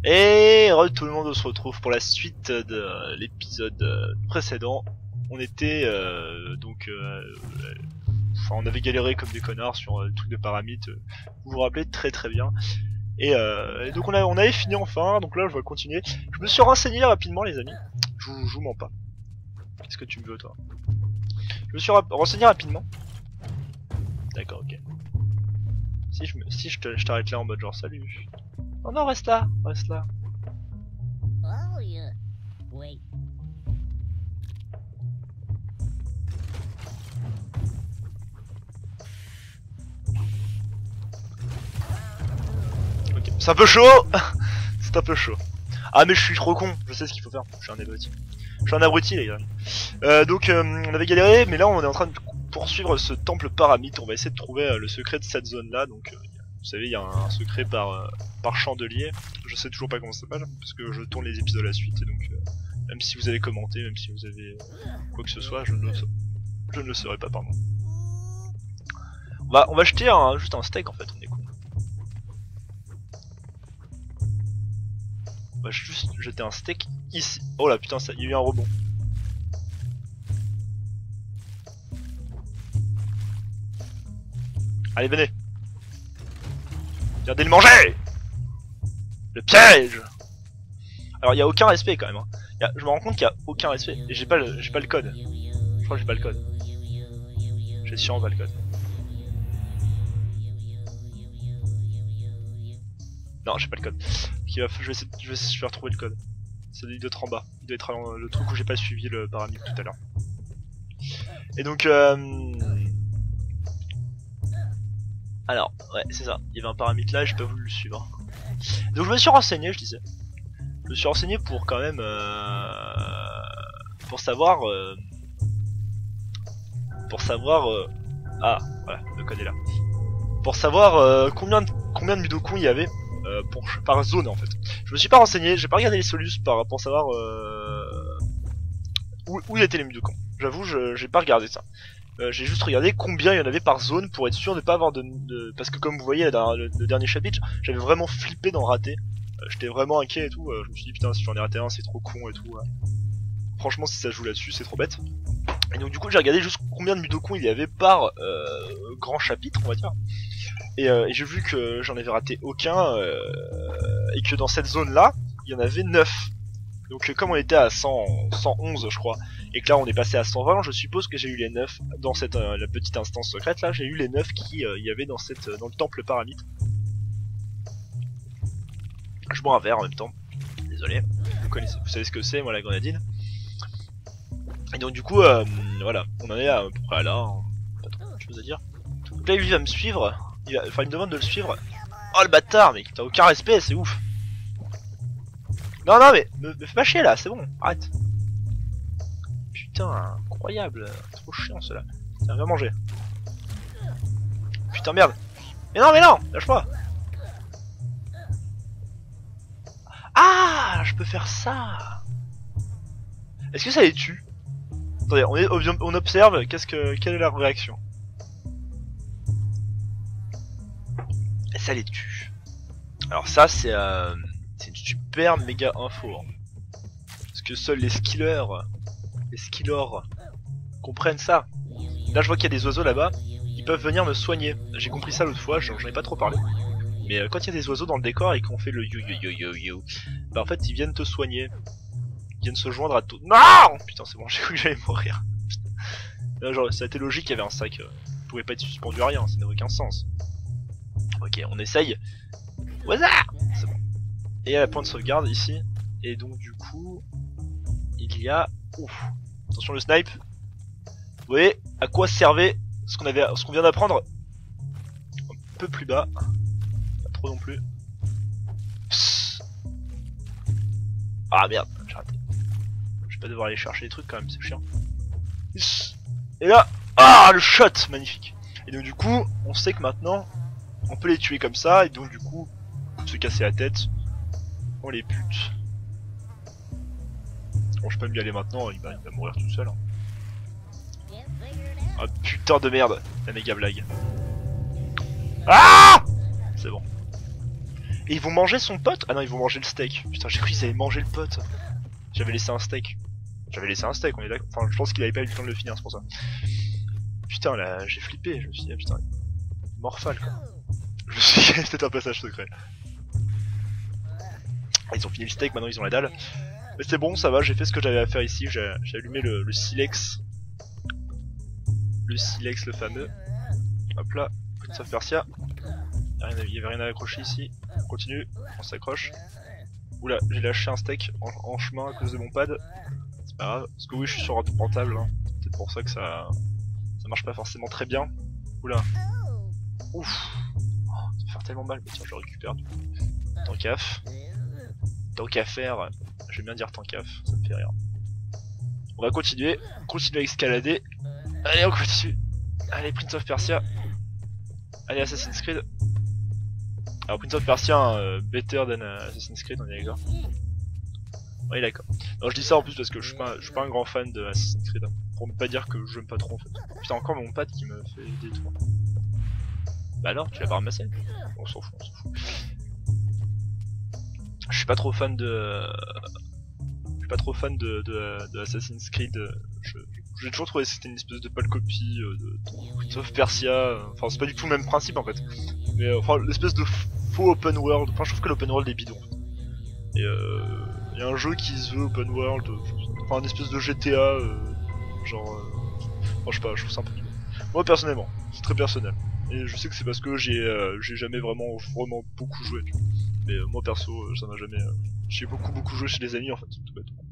Et tout le monde se retrouve pour la suite de l'épisode précédent. On était enfin, on avait galéré comme des connards sur le truc de Paramite. Vous vous rappelez très très bien. Et donc on avait fini enfin. Donc là je vais continuer. Je me suis renseigné rapidement les amis. Je vous mens pas. Qu'est-ce que tu me veux toi? Je me suis renseigné rapidement. D'accord, ok. Si je t'arrête là en mode genre salut. Oh non, reste là, reste là. Oh, yeah. Wait. Ok, c'est un peu chaud. C'est un peu chaud. Ah mais je suis trop con, je sais ce qu'il faut faire. Je suis un abruti. Je suis un abruti les gars. Donc on avait galéré, mais là on est en train de poursuivre ce temple Paramite. On va essayer de trouver le secret de cette zone là. Donc vous savez il y a un secret par chandelier. Je sais toujours pas comment ça s'appelle parce que je tourne les épisodes à la suite. Et donc même si vous avez commenté, même si vous avez quoi que ce soit, je ne le saurais pas, pardon. On va jeter juste un steak en fait, on est con. On va juste jeter un steak ici. Oh là putain, il y a eu un rebond. Allez venez. Regardez le manger. Le piège. Alors il y a aucun respect quand même. Hein. Je me rends compte qu'il y a aucun respect. Et j'ai pas le code. Je crois que j'ai pas le code. J'ai sûrement pas le code. Non, j'ai pas le code. Je vais essayer de faire trouver le code. Ça doit être en bas. Il doit être le truc où j'ai pas suivi le paramètre tout à l'heure. Et donc alors, ouais, c'est ça. Il y avait un paramètre là, j'ai pas voulu le suivre. Donc je me suis renseigné, je disais. Je me suis renseigné pour quand même pour savoir ah, voilà, le code est là. Pour savoir combien de Mudokon il y avait par zone en fait. Je me suis pas renseigné, j'ai pas regardé les solus pour savoir où étaient les Mudokon. J'avoue, j'ai pas regardé ça. J'ai juste regardé combien il y en avait par zone pour être sûr de pas avoir parce que comme vous voyez dans le dernier chapitre, j'avais vraiment flippé d'en rater. J'étais vraiment inquiet et tout. Je me suis dit putain si j'en ai raté un c'est trop con et tout. Franchement si ça joue là-dessus c'est trop bête. Et donc du coup j'ai regardé juste combien de Mudokon il y avait par grand chapitre on va dire. Et j'ai vu que j'en avais raté aucun et que dans cette zone là il y en avait 9. Donc comme on était à 111 je crois et que là on est passé à 120, je suppose que j'ai eu les 9 dans cette la petite instance secrète là, j'ai eu les 9 qui y avait dans dans le temple Paramite. Je bois un verre en même temps. Désolé. Vous savez ce que c'est moi la grenadine. Et donc du coup voilà, on en est à peu près là, hein. Pas trop de choses à dire. Donc là lui va me suivre, il me demande de le suivre. Oh le bâtard, mais t'as aucun respect, c'est ouf. Non non mais me fais pas chier là, c'est bon, arrête. Putain, incroyable, trop chiant cela. Tiens, viens manger. Putain merde. Mais non, lâche-moi. Ah, je peux faire ça. Est-ce que ça les tue? Attendez, on observe, quelle est leur réaction? Et ça les tue. Alors ça c'est une super méga info. Hein. Parce que seuls les skillers comprennent ça. Là je vois qu'il y a des oiseaux là-bas, ils peuvent venir me soigner. J'ai compris ça l'autre fois, j'en ai pas trop parlé. Mais quand il y a des oiseaux dans le décor et qu'on fait le yo yo yo yo yo, bah en fait ils viennent te soigner. Ils viennent se joindre à tout. Non putain c'est bon, j'ai cru que j'allais mourir. Là genre ça a été logique, il y avait un sac. Il pouvait pas être suspendu à rien, ça n'a aucun sens. Ok, on essaye. Hasard. C'est bon. Et il y a la point de sauvegarde ici. Et donc du coup, il y a... Ouf. Attention le snipe. Vous voyez à quoi servait ce qu'on vient d'apprendre? Un peu plus bas. Pas trop non plus. Psst. Ah merde, j'ai raté. Je vais pas devoir aller chercher les trucs quand même, c'est chiant. Psst. Et là, ah le shot, magnifique. Et donc du coup, on sait que maintenant, on peut les tuer comme ça. Et donc du coup, se casser la tête, on les bute. Bon, je peux même y aller maintenant, il va mourir tout seul. Hein. Ah putain de merde, la méga blague. Ah c'est bon. Et ils vont manger son pote? Ah non, ils vont manger le steak. Putain, j'ai cru qu'ils avaient mangé le pote. J'avais laissé un steak. J'avais laissé un steak, on est d'accord. Enfin, je pense qu'il avait pas eu le temps de le finir, c'est pour ça. Putain, là, j'ai flippé. Je me suis dit, ah, putain, morphale quoi. Je me suis dit, c'est peut-être un passage secret. Ah, ils ont fini le steak, maintenant ils ont la dalle. Mais c'est bon, ça va, j'ai fait ce que j'avais à faire ici. J'ai allumé le silex. Le silex, le fameux. Hop là, Prince of Persia. Il y avait rien à accrocher ici. On continue, on s'accroche. Oula, j'ai lâché un steak en chemin à cause de mon pad. C'est pas grave, parce que oui, je suis sur un portable. Hein. C'est peut-être pour ça que ça marche pas forcément très bien. Oula. Ouf. Oh, ça va faire tellement mal, mais tiens, je le récupère du coup. Tant qu'à faire, je vais bien dire tant qu'à, ça me fait rire. On va continuer à escalader. Allez, on continue. Allez, Prince of Persia. Allez, Assassin's Creed. Alors, Prince of Persia, hein, better than Assassin's Creed, on est d'accord. Oui, d'accord. Non, je dis ça en plus parce que je suis pas un grand fan de Assassin's Creed. Hein, pour ne pas dire que j'aime pas trop en fait. Putain, encore mon pad qui me fait détruire. Bah alors, tu l'as pas ramassé? On s'en fout, on s'en fout. Je suis pas trop fan de... Je suis pas trop fan de Assassin's Creed. J'ai toujours trouvé que c'était une espèce de pâle copie de Prince of Persia. Enfin, c'est pas du tout le même principe en fait. Mais enfin, l'espèce de faux open world. Enfin, je trouve que l'open world est bidon. En fait. Et y a un jeu qui se veut open world. Enfin, une espèce de GTA. Genre. Enfin, je sais pas, je trouve ça un peu bidon. Moi personnellement, c'est très personnel. Et je sais que c'est parce que j'ai jamais vraiment beaucoup joué. Tu vois. Mais moi perso, ça m'a jamais. J'ai beaucoup joué chez des amis en fait, tout bêtement.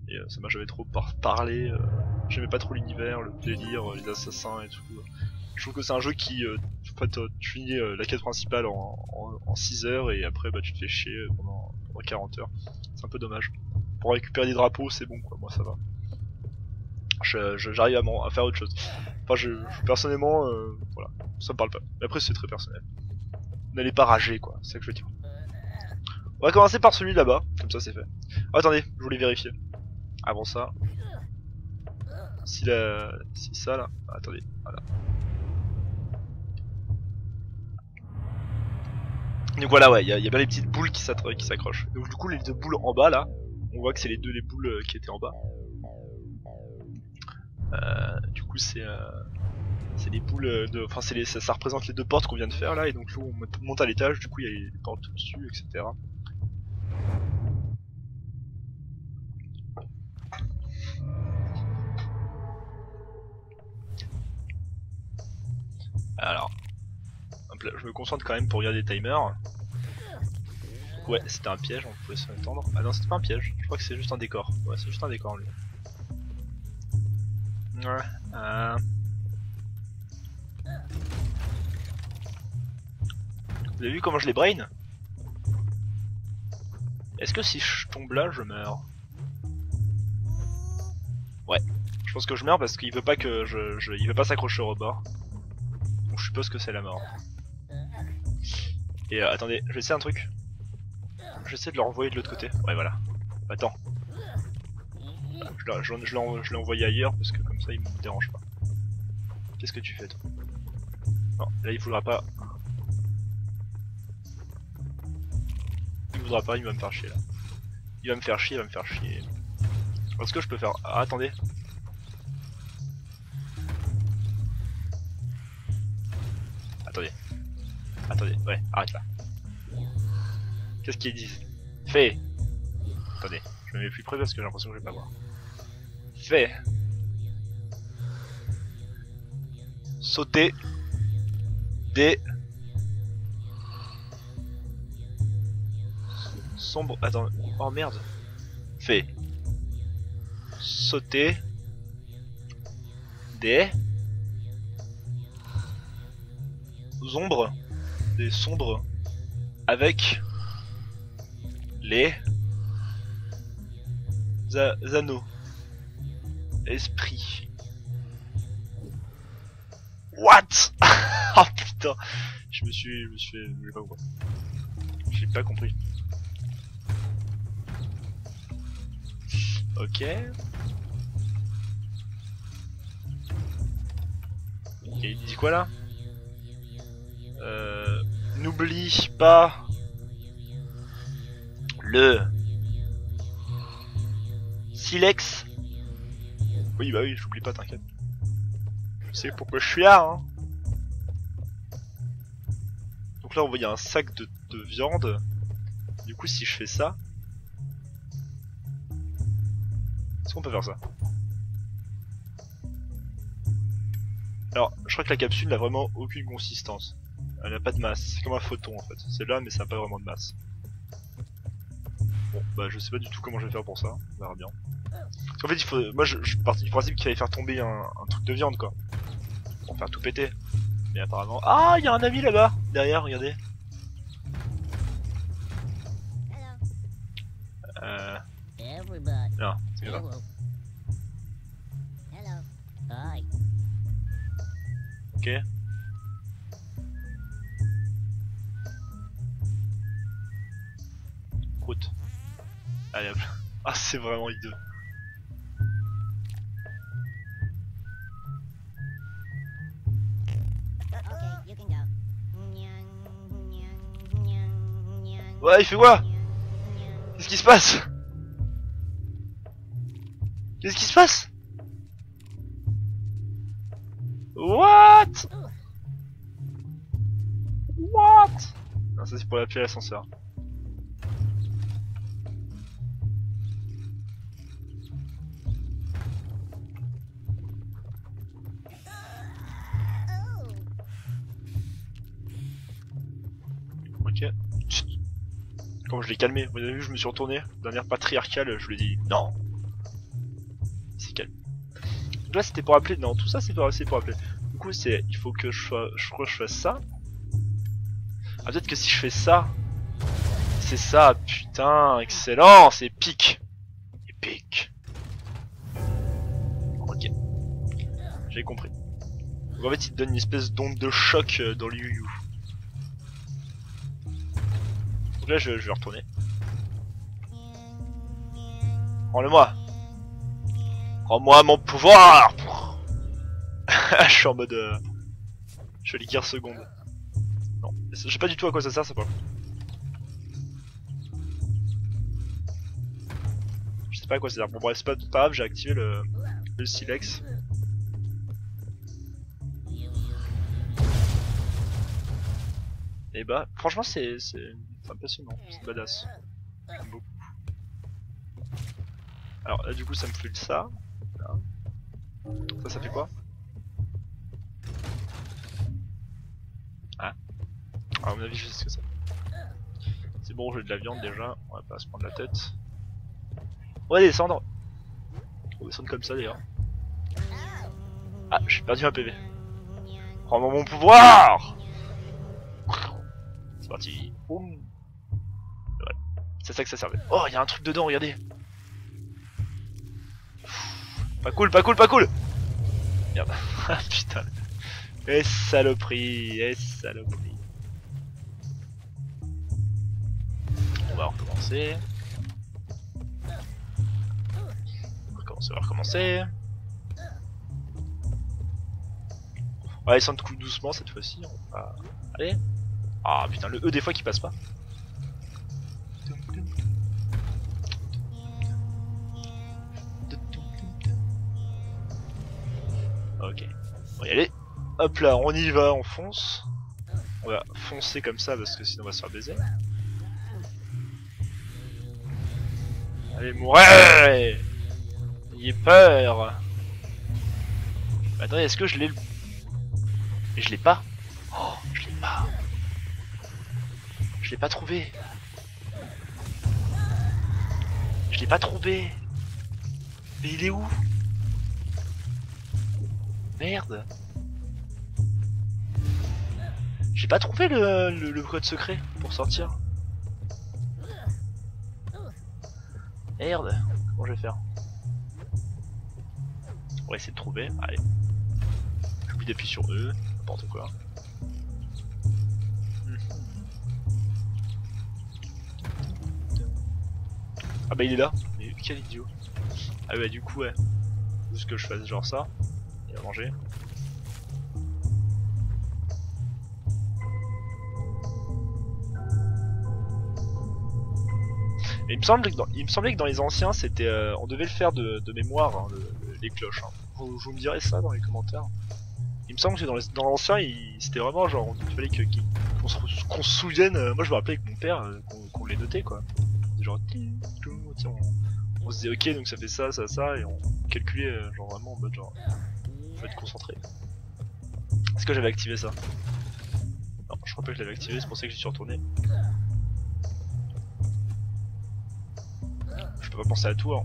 Et ça m'a jamais trop parlé. J'aimais pas trop l'univers, le délire, les assassins et tout. Je trouve que c'est un jeu qui, en fait, tu finis la quête principale en 6 heures et après bah tu te fais chier pendant 40 heures. C'est un peu dommage. Pour récupérer des drapeaux, c'est bon quoi, moi ça va. J'arrive à faire autre chose. Enfin, personnellement, voilà, ça me parle pas. Mais après, c'est très personnel. N'allez pas rager quoi, c'est ça que je veux dire. On va commencer par celui là-bas, comme ça c'est fait. Oh, attendez, je voulais vérifier. Avant ça. Si ça là. Attendez, voilà. Donc voilà, ouais, il y a bien les petites boules qui s'accrochent. Donc du coup, les deux boules en bas là, on voit que c'est les boules qui étaient en bas. Du coup, c'est les boules de. Enfin, ça représente les deux portes qu'on vient de faire là, et donc là, on monte à l'étage, du coup, il y a les portes dessus, etc. Alors, hop là, je me concentre quand même pour regarder les timers. Ouais, c'était un piège, on pouvait s'en attendre. Ah non, c'était pas un piège, je crois que c'est juste un décor. Ouais, c'est juste un décor lui. Ouais, Vous avez vu comment je les brain? Est-ce que si je tombe là, je meurs? Ouais, je pense que je meurs parce qu'il veut pas que il veut pas s'accrocher au rebord. Donc je suppose que c'est la mort. Et attendez, je vais essayer un truc. Je vais essayer de le renvoyer de l'autre côté. Ouais, voilà. Attends. Je l'ai envoyé ailleurs parce que comme ça il me dérange pas. Qu'est-ce que tu fais toi? Non, là il voudra pas. Il voudra pas, il va me faire chier là. Il va me faire chier, Est-ce que je peux faire... Ah, attendez. Attendez, ouais, arrête là. Qu'est-ce qu'ils disent? Fais. Attendez, je me mets plus près parce que j'ai l'impression que je vais pas voir. Fais. Sauter. Des... Sombre... Attends, oh merde. Fais. Sauter. Des... Ombres. Des sombres. Avec... Les... Anneaux. Esprit. What? Oh putain. J'ai pas compris. J'ai pas compris. Ok. Et il dit quoi là? N'oublie pas Le Silex. Oui bah oui, j'oublie pas, t'inquiète. Je sais pourquoi je suis là, hein. Donc là on voit il y a un sac de viande. Du coup si je fais ça, est-ce qu'on peut faire ça? Alors je crois que la capsule n'a vraiment aucune consistance. Elle n'a pas de masse, c'est comme un photon en fait. C'est là mais ça n'a pas vraiment de masse. Bon bah je sais pas du tout comment je vais faire pour ça, on verra bien. Parce qu'en fait il faut. Moi je partais du principe qu'il fallait faire tomber un truc de viande quoi. Pour faire tout péter. Mais apparemment. Ah il y a un ami là-bas derrière, regardez. Everybody. Non, c'est grave. Hello. Hello. Hi. Ok. Route. Allez hop. Ah c'est vraiment hideux. Okay, you can go. Ouais il fait quoi? Qu'est-ce qui se passe? Qu'est-ce qui se passe? What? What? Non ça c'est pour appuyer l'ascenseur. Ok. Chut. Comment je l'ai calmé, vous avez vu, je me suis retourné, de manière patriarcale, je lui ai dit non. C'est calme. Donc là c'était pour appeler, non tout ça c'est pour appeler. Du coup c'est, il faut que je crois que je fasse ça. Ah peut-être que si je fais ça, c'est ça, putain, excellent, c'est épique. Épique. Ok. J'ai compris. Donc en fait il te donne une espèce d'onde de choc dans le yu-yu. Donc là je vais retourner. Rends-le-moi. Rends-moi mon pouvoir. Je suis en mode je vais guerre seconde. Non, je sais pas du tout à quoi ça sert, c'est pas. Je sais pas à quoi ça sert. Bon bref, c'est pas grave, j'ai activé le silex. Et bah, franchement c'est impressionnant, c'est badass. J'aime beaucoup. Alors là du coup ça me fait ça. Là. Ça fait quoi? Ah. À mon avis je sais ce que c'est. C'est bon, j'ai de la viande déjà, on va pas se prendre la tête. On va descendre. On va descendre comme ça d'ailleurs. Ah, j'ai perdu un PV. Prends-moi mon pouvoir. C'est parti. Boum. Voilà. C'est ça que ça servait. Oh, il y a un truc dedans, regardez. Pas cool, pas cool, pas cool. Merde. Ah putain. Eh saloperie, eh saloperie. On va recommencer. On va recommencer. On va descendre tout doucement cette fois-ci. On va... Allez. Ah putain, le E des fois qui passe pas. Ok, on va y aller. Hop là, on y va, on fonce. On va foncer comme ça parce que sinon on va se faire baiser. Allez, mourir. Ayez peur. Attendez, est-ce que je l'ai... Mais je l'ai pas. Oh, je l'ai pas. Je l'ai pas trouvé. Je l'ai pas trouvé. Mais il est où? Merde. J'ai pas trouvé le code secret pour sortir. Merde. Comment je vais faire? On va essayer de trouver. Allez. J'oublie d'appuyer sur E. N'importe quoi. Ah bah il est là. Mais quel idiot. Ah bah du coup ouais. Juste que je fasse genre ça. Il va manger. Mais il me semblait que dans les anciens, c'était, on devait le faire de mémoire, hein, les cloches. Hein. Vous me direz ça dans les commentaires. Il me semble que dans l'ancien, c'était vraiment genre, il fallait qu'on se souvienne. Moi, je me rappelais avec mon père qu'on les notait quoi. Genre, on se disait ok, donc ça fait ça, ça, ça, et on calculait genre vraiment en mode genre, faut être concentré. Est-ce que j'avais activé ça? Non, je crois pas que je l'avais activé, c'est pour ça que j'y suis retourné. Je peux pas penser à tout. Hein.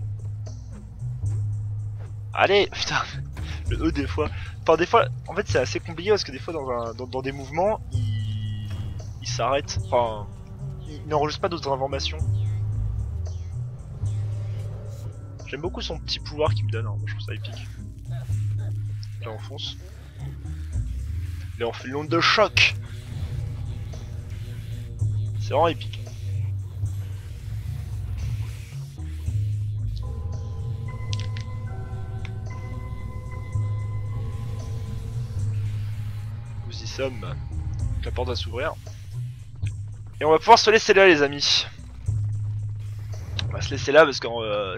Allez, putain, le E des fois. Enfin, des fois, en fait, c'est assez compliqué parce que des fois, dans des mouvements, il s'arrête. Enfin, il n'enregistre pas d'autres informations. J'aime beaucoup son petit pouvoir qu'il me donne, hein. Moi, je trouve ça épique. Là, on fonce. Là, on fait l'onde de choc. C'est vraiment épique. Nous y sommes. La porte va s'ouvrir. Et on va pouvoir se laisser là, les amis. On va se laisser là parce que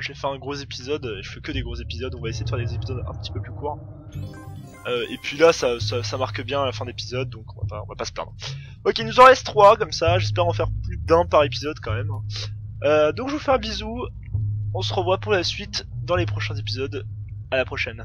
j'ai fait un gros épisode. Je fais que des gros épisodes. On va essayer de faire des épisodes un petit peu plus courts. Et puis là, ça marque bien à la fin d'épisode, donc on va pas se plaindre. Ok, il nous en reste 3 comme ça. J'espère en faire plus d'un par épisode quand même. Donc je vous fais un bisou. On se revoit pour la suite dans les prochains épisodes. À la prochaine.